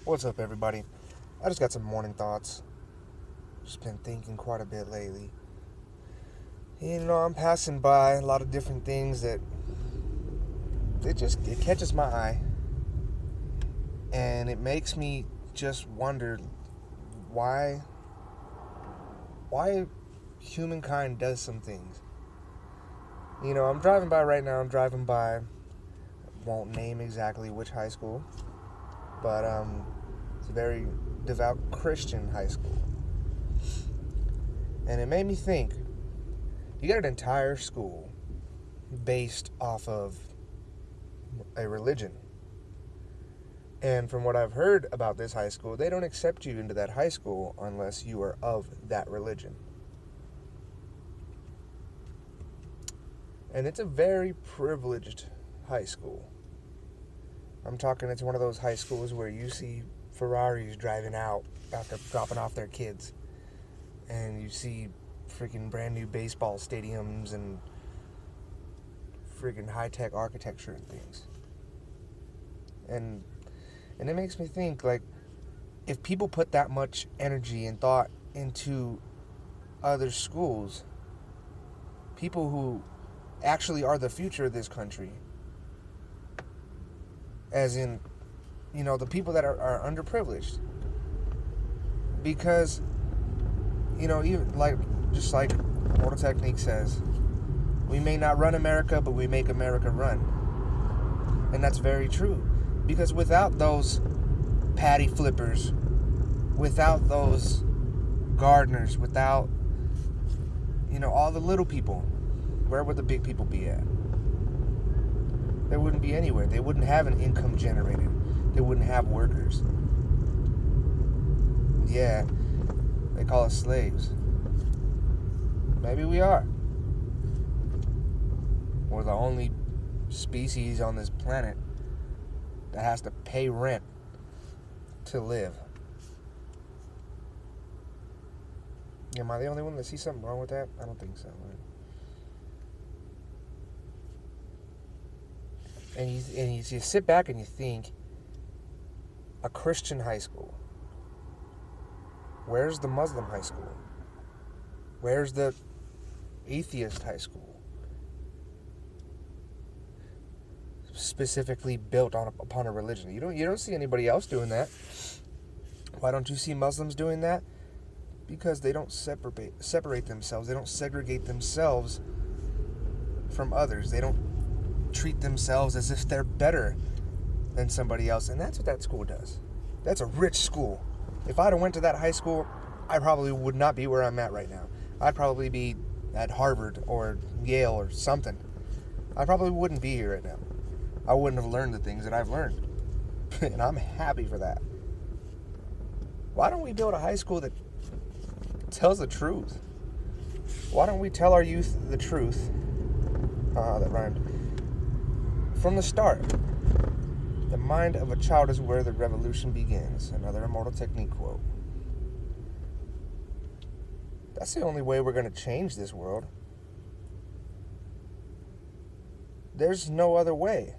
What's up, everybody? I just got some morning thoughts. Just been thinking quite a bit lately. I'm passing by a lot of different things that it catches my eye, and it makes me just wonder why why humankind does some things. I'm driving by right now. I'm driving by, won't name exactly which high school, but it's a very devout Christian high school, and it made me think. You got an entire school based off of a religion. And from what I've heard about this high school, they don't accept you into that high school unless you are of that religion. And it's a very privileged high school. I'm talking, it's one of those high schools where you see Ferraris driving out after dropping off their kids. And you see freaking brand new baseball stadiums and freaking high-tech architecture and things. And it makes me think, like, if people put that much energy and thought into other schools, people who actually are the future of this country, as in, the people that are underprivileged, because, even just like Mortal Technique says, we may not run America, but we make America run. And that's very true. Because without those patty flippers, without those gardeners, without, all the little people, where would the big people be at? They wouldn't be anywhere. They wouldn't have an income generated. They wouldn't have workers. Yeah, they call us slaves. Maybe we are. We're the only species on this planet that has to pay rent to live. Am I the only one that sees something wrong with that? I don't think so, right? And you sit back and you think, a Christian high school. Where's the Muslim high school? Where's the atheist high school? Specifically built upon a religion. You don't see anybody else doing that. Why don't you see Muslims doing that? Because they don't separate themselves. They don't segregate themselves from others. They don't treat themselves as if they're better than somebody else. And that's what that school does. That's a rich school. If I'd have went to that high school, I probably would not be where I'm at right now. I'd probably be at Harvard or Yale or something. I probably wouldn't be here right now. I wouldn't have learned the things that I've learned. And I'm happy for that. Why don't we build a high school that tells the truth? Why don't we tell our youth the truth? That rhymed. From the start. The mind of a child is where the revolution begins. Another Immortal Technique quote. That's the only way we're going to change this world. There's no other way.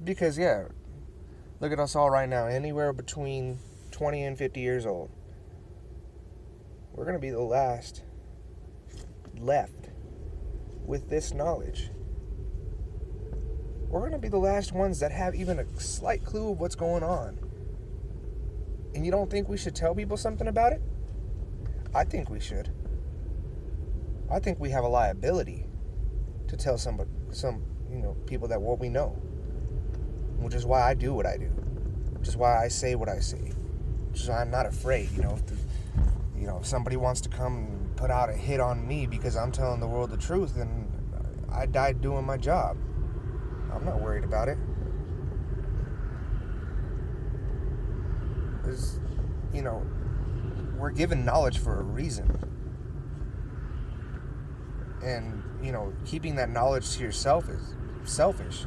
Because, look at us all right now, anywhere between 20 and 50 years old. We're going to be the last left with this knowledge. We're going to be the last ones that have even a slight clue of what's going on. And you don't think we should tell people something about it? I think we should. I think we have a liability to tell some people that what we know. Which is why I do what I do. Which is why I say what I say. Which is why I'm not afraid, if somebody wants to come and put out a hit on me because I'm telling the world the truth, then I died doing my job. I'm not worried about it. We're given knowledge for a reason. And, keeping that knowledge to yourself is selfish.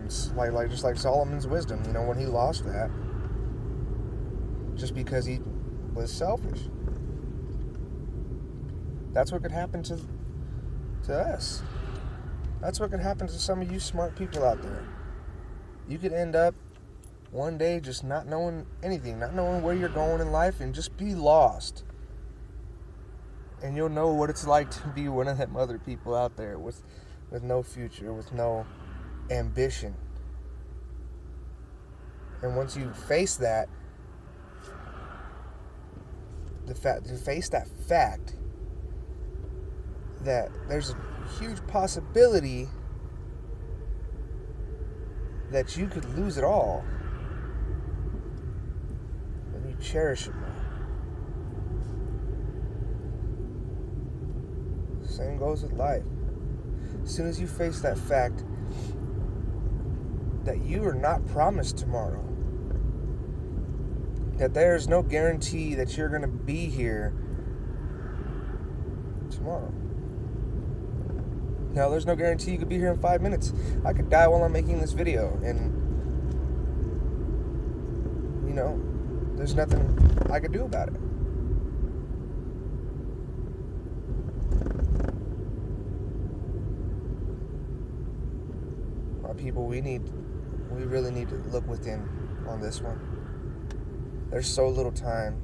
It's just like Solomon's wisdom, when he lost that, just because he was selfish. That's what could happen to us. That's what could happen to some of you smart people out there. You could end up one day just not knowing anything, not knowing where you're going in life, and just be lost. And you'll know what it's like to be one of them other people out there with no future, with no ambition. And once you face that, to face that fact that there's a huge possibility that you could lose it all, then you cherish it more. Same goes with life. As soon as you face that fact that you are not promised tomorrow, that there's no guarantee that you're going to be here tomorrow. Now, there's no guarantee you could be here in 5 minutes. I could die while I'm making this video, and, there's nothing I could do about it. People, we really need to look within on this one. There's so little time.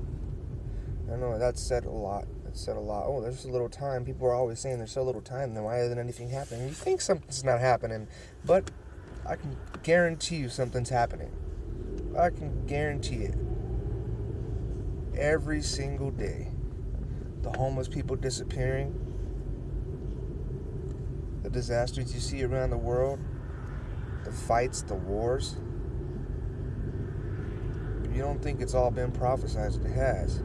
I know that's said a lot. Oh, there's so little time. People are always saying there's so little time, then why isn't anything happening? You think something's not happening, but I can guarantee you something's happening. I can guarantee it. Every single day. The homeless people disappearing. The disasters you see around the world. The fights, the wars. You don't think it's all been prophesized? It has.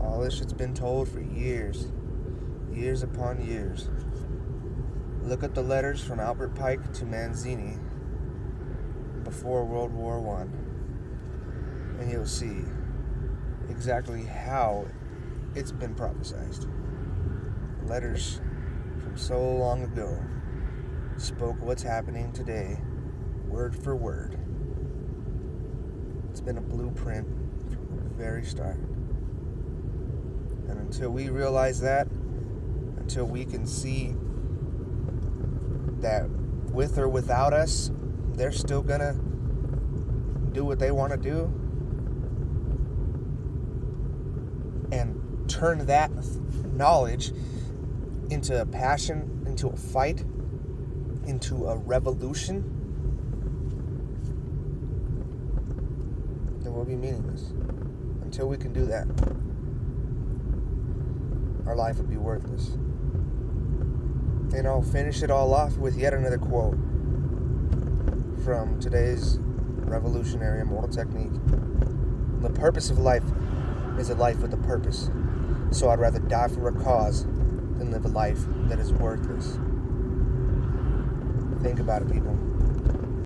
All this shit's been told for years. Years upon years. Look at the letters from Albert Pike to Manzini before World War I, and you'll see exactly how it's been prophesized. Letters from so long ago spoke what's happening today, word for word. It's been a blueprint from the very start. And until we realize that, until we can see that with or without us, they're still gonna do what they want to do, and turn that knowledge into a passion, into a fight, into a revolution, then we'll be meaningless. Until we can do that, our life would be worthless. And I'll finish it all off with yet another quote from today's revolutionary immortal technique. The purpose of life is a life with a purpose. So I'd rather die for a cause than live a life that is worthless. Think about it, people.